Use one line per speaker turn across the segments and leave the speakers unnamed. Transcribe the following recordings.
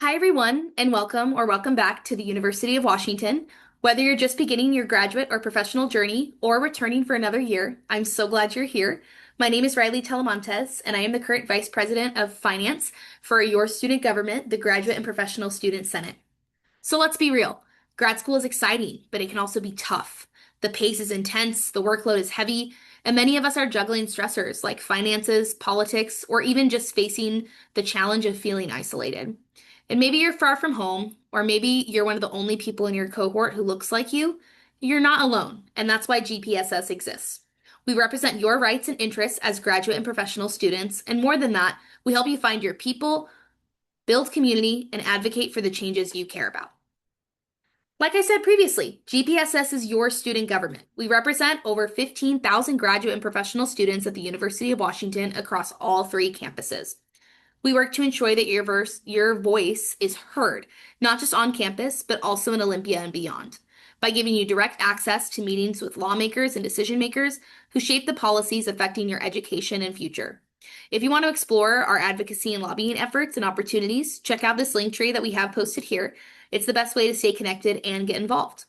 Hi, everyone, and welcome back to the University of Washington. Whether you're just beginning your graduate or professional journey or returning for another year, I'm so glad you're here. My name is Riley Telemontes, and I am the current Vice President of Finance for your student government, the Graduate and Professional Student Senate. So let's be real. Grad school is exciting, but it can also be tough. The pace is intense, the workload is heavy, and many of us are juggling stressors like finances, politics, or even just facing the challenge of feeling isolated. And maybe you're far from home, or maybe you're one of the only people in your cohort who looks like you. You're not alone, and that's why GPSS exists. We represent your rights and interests as graduate and professional students, and more than that, we help you find your people, build community, and advocate for the changes you care about. Like I said previously, GPSS is your student government. We represent over 15,000 graduate and professional students at the University of Washington across all three campuses. We work to ensure that your voice is heard, not just on campus, but also in Olympia and beyond, by giving you direct access to meetings with lawmakers and decision makers who shape the policies affecting your education and future. If you want to explore our advocacy and lobbying efforts and opportunities, check out this link tree that we have posted here. It's the best way to stay connected and get involved.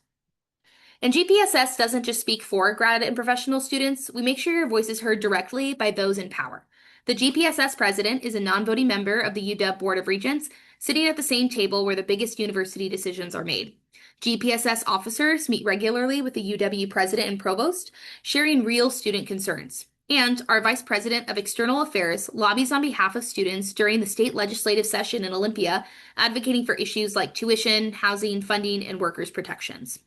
And GPSS doesn't just speak for grad and professional students, we make sure your voice is heard directly by those in power. The GPSS president is a non-voting member of the UW Board of Regents, sitting at the same table where the biggest university decisions are made. GPSS officers meet regularly with the UW president and provost, sharing real student concerns. And our Vice President of External Affairs lobbies on behalf of students during the state legislative session in Olympia, advocating for issues like tuition, housing, funding, and workers' protections.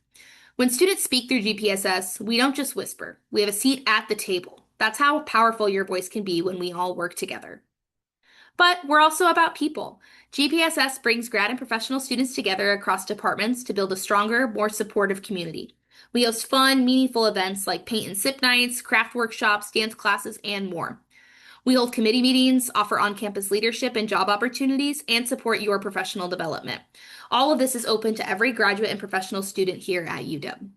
When students speak through GPSS, we don't just whisper, we have a seat at the table. That's how powerful your voice can be when we all work together. But we're also about people. GPSS brings grad and professional students together across departments to build a stronger, more supportive community. We host fun, meaningful events like paint and sip nights, craft workshops, dance classes, and more. We hold committee meetings, offer on-campus leadership and job opportunities, and support your professional development. All of this is open to every graduate and professional student here at UW.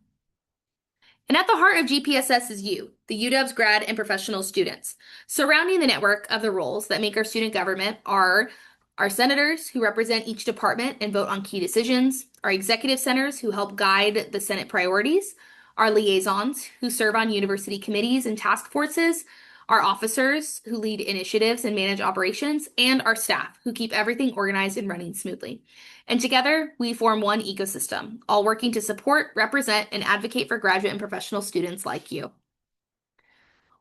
And at the heart of GPSS is you, the UW's grad and professional students. Surrounding the network of the roles that make our student government are our senators, who represent each department and vote on key decisions, our executive senators, who help guide the Senate priorities, our liaisons, who serve on university committees and task forces, our officers, who lead initiatives and manage operations, and our staff, who keep everything organized and running smoothly. And together, we form one ecosystem, all working to support, represent, and advocate for graduate and professional students like you.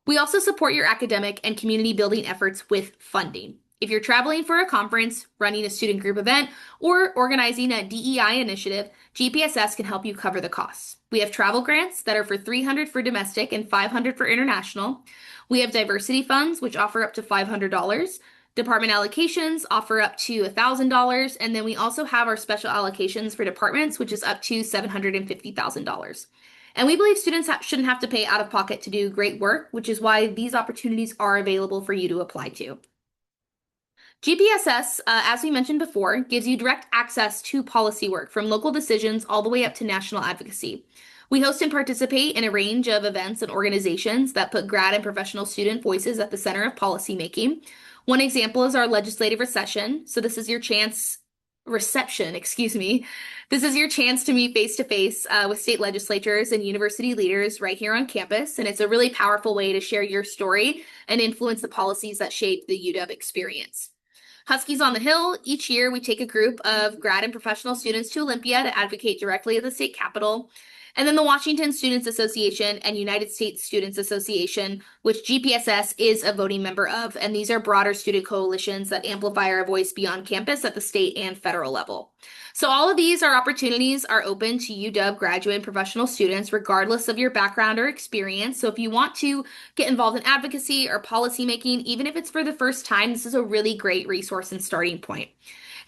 We also support your academic and community building efforts with funding. If you're traveling for a conference, running a student group event, or organizing a DEI initiative, GPSS can help you cover the costs. We have travel grants that are for $300 for domestic and $500 for international. We have diversity funds, which offer up to $500. Department allocations offer up to $1,000, and then we also have our special allocations for departments, which is up to $750,000. And we believe students shouldn't have to pay out of pocket to do great work, which is why these opportunities are available for you to apply to. GPSS, as we mentioned before, gives you direct access to policy work from local decisions all the way up to national advocacy. We host and participate in a range of events and organizations that put grad and professional student voices at the center of policymaking. One example is our legislative reception. So this is your chance, reception, excuse me. This is your chance to meet face to face with state legislatures and university leaders right here on campus. And it's a really powerful way to share your story and influence the policies that shape the UW experience. Huskies on the Hill, each year we take a group of grad and professional students to Olympia to advocate directly at the state capitol. And then the Washington Students Association and United States Students Association, which GPSS is a voting member of, and these are broader student coalitions that amplify our voice beyond campus at the state and federal level. So all of these opportunities are open to UW graduate and professional students, regardless of your background or experience. So if you want to get involved in advocacy or policymaking, even if it's for the first time, this is a really great resource and starting point.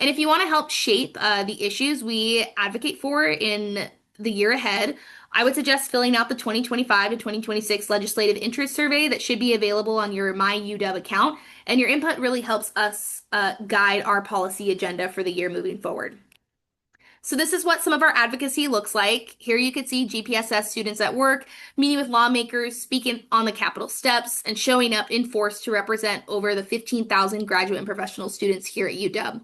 And if you want to help shape the issues we advocate for in the year ahead, I would suggest filling out the 2025 to 2026 legislative interest survey that should be available on your My UW account. And your input really helps us guide our policy agenda for the year moving forward. So this is what some of our advocacy looks like. Here you can see GPSS students at work, meeting with lawmakers, speaking on the Capitol steps, and showing up in force to represent over the 15,000 graduate and professional students here at UW.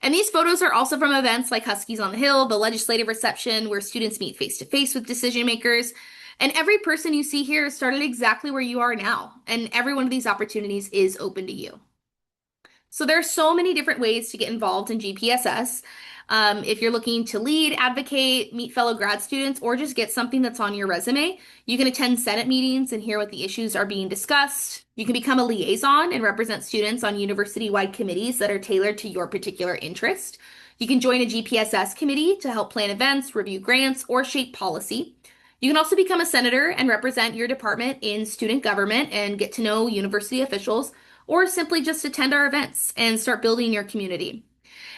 And these photos are also from events like Huskies on the Hill, the legislative reception, where students meet face to face with decision makers. And every person you see here started exactly where you are now. And every one of these opportunities is open to you. So there are so many different ways to get involved in GPSS. If you're looking to lead, advocate, meet fellow grad students, or just get something that's on your resume, you can attend Senate meetings and hear what the issues are being discussed. You can become a liaison and represent students on university-wide committees that are tailored to your particular interest. You can join a GPSS committee to help plan events, review grants, or shape policy. You can also become a senator and represent your department in student government and get to know university officials, or simply just attend our events and start building your community.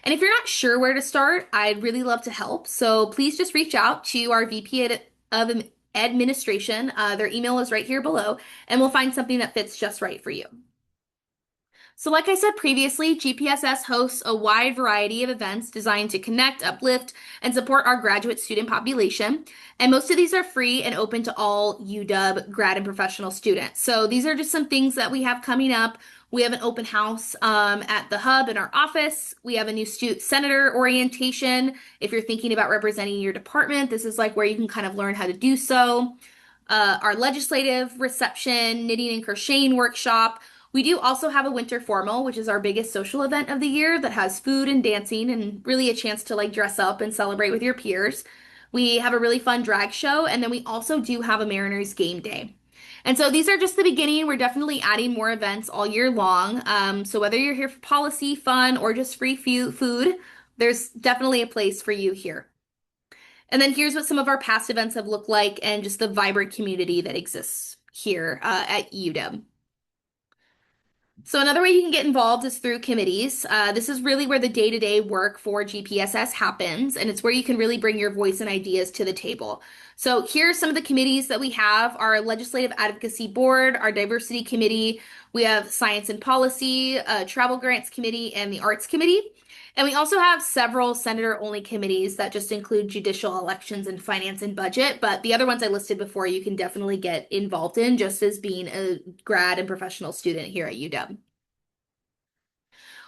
And if you're not sure where to start, I'd really love to help. So please just reach out to our VP of Administration. Their email is right here below, and we'll find something that fits just right for you. So like I said previously, GPSS hosts a wide variety of events designed to connect, uplift, and support our graduate student population. And most of these are free and open to all UW grad and professional students. So these are just some things that we have coming up. We have an open house at the hub in our office. We have a new senator orientation. If you're thinking about representing your department, this is like where you can kind of learn how to do so. Our legislative reception, knitting and crocheting workshop. We do also have a winter formal, which is our biggest social event of the year that has food and dancing and really a chance to like dress up and celebrate with your peers. We have a really fun drag show, and then we also do have a Mariners game day. And so these are just the beginning. We're definitely adding more events all year long. So whether you're here for policy, fun, or just free food, there's definitely a place for you here. And then here's what some of our past events have looked like and just the vibrant community that exists here at UW. So another way you can get involved is through committees. This is really where the day-to-day work for GPSS happens, and it's where you can really bring your voice and ideas to the table. So here are some of the committees that we have: our Legislative Advocacy Board, our Diversity Committee, we have Science and Policy, Travel Grants Committee, and the Arts Committee. And we also have several senator-only committees that just include judicial, elections, and finance and budget. But the other ones I listed before, you can definitely get involved in just as being a grad and professional student here at UW.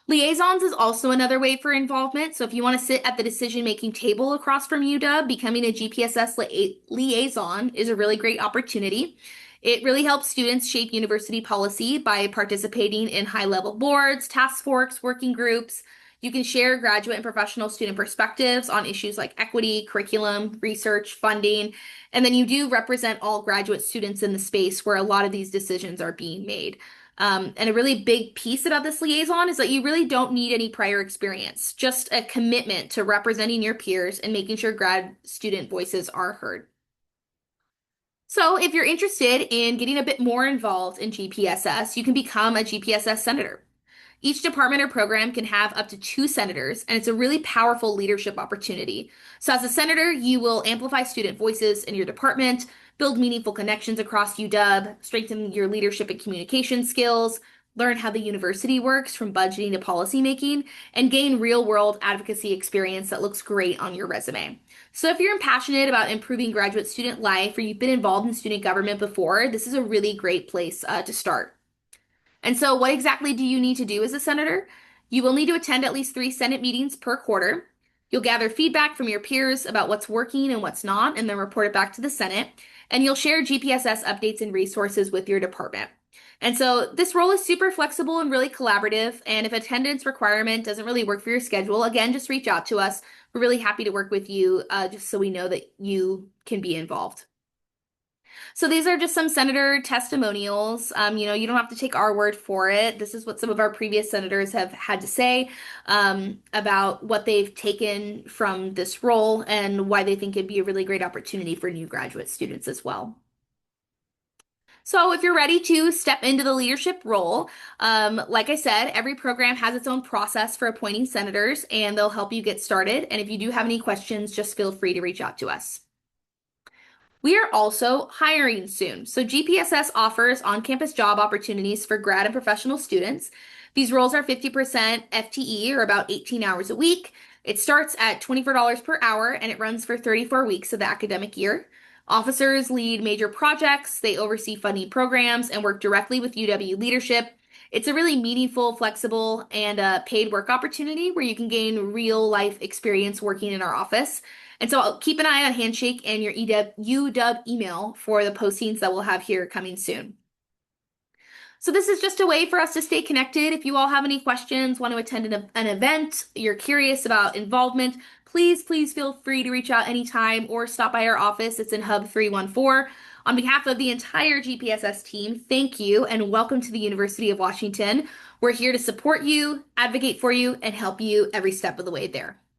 Liaisons is also another way for involvement. So if you want to sit at the decision-making table across from UW, becoming a GPSS liaison is a really great opportunity. It really helps students shape university policy by participating in high-level boards, task force, working groups. You can share graduate and professional student perspectives on issues like equity, curriculum, research, funding, and then you do represent all graduate students in the space where a lot of these decisions are being made. And a really big piece about this liaison is that you really don't need any prior experience, just a commitment to representing your peers and making sure grad student voices are heard. So if you're interested in getting a bit more involved in GPSS, you can become a GPSS senator. Each department or program can have up to 2 senators, and it's a really powerful leadership opportunity. So as a senator, you will amplify student voices in your department, build meaningful connections across UW, strengthen your leadership and communication skills, learn how the university works from budgeting to policymaking, and gain real-world advocacy experience that looks great on your resume. So if you're passionate about improving graduate student life or you've been involved in student government before, this is a really great place to start. And so what exactly do you need to do as a senator? You will need to attend at least 3 Senate meetings per quarter. You'll gather feedback from your peers about what's working and what's not, and then report it back to the Senate. And you'll share GPSS updates and resources with your department. And so this role is super flexible and really collaborative. And if attendance requirement doesn't really work for your schedule, again, just reach out to us. We're really happy to work with you just so we know that you can be involved. So these are just some senator testimonials. You don't have to take our word for it. This is what some of our previous senators have had to say about what they've taken from this role and why they think it'd be a really great opportunity for new graduate students as well. So if you're ready to step into the leadership role, like I said, every program has its own process for appointing senators, and they'll help you get started. And if you do have any questions, just feel free to reach out to us. We are also hiring soon. So GPSS offers on-campus job opportunities for grad and professional students. These roles are 50% FTE, or about 18 hours a week. It starts at $24 per hour and it runs for 34 weeks of the academic year. Officers lead major projects, they oversee funding programs and work directly with UW leadership. It's a really meaningful, flexible, and paid work opportunity where you can gain real life experience working in our office. And so I'll keep an eye on Handshake and your UW email for the postings that we'll have here coming soon. So this is just a way for us to stay connected. If you all have any questions, want to attend an event, you're curious about involvement, please feel free to reach out anytime or stop by our office. It's in Hub 314. On behalf of the entire GPSS team, thank you and welcome to the University of Washington. We're here to support you, advocate for you, and help you every step of the way there.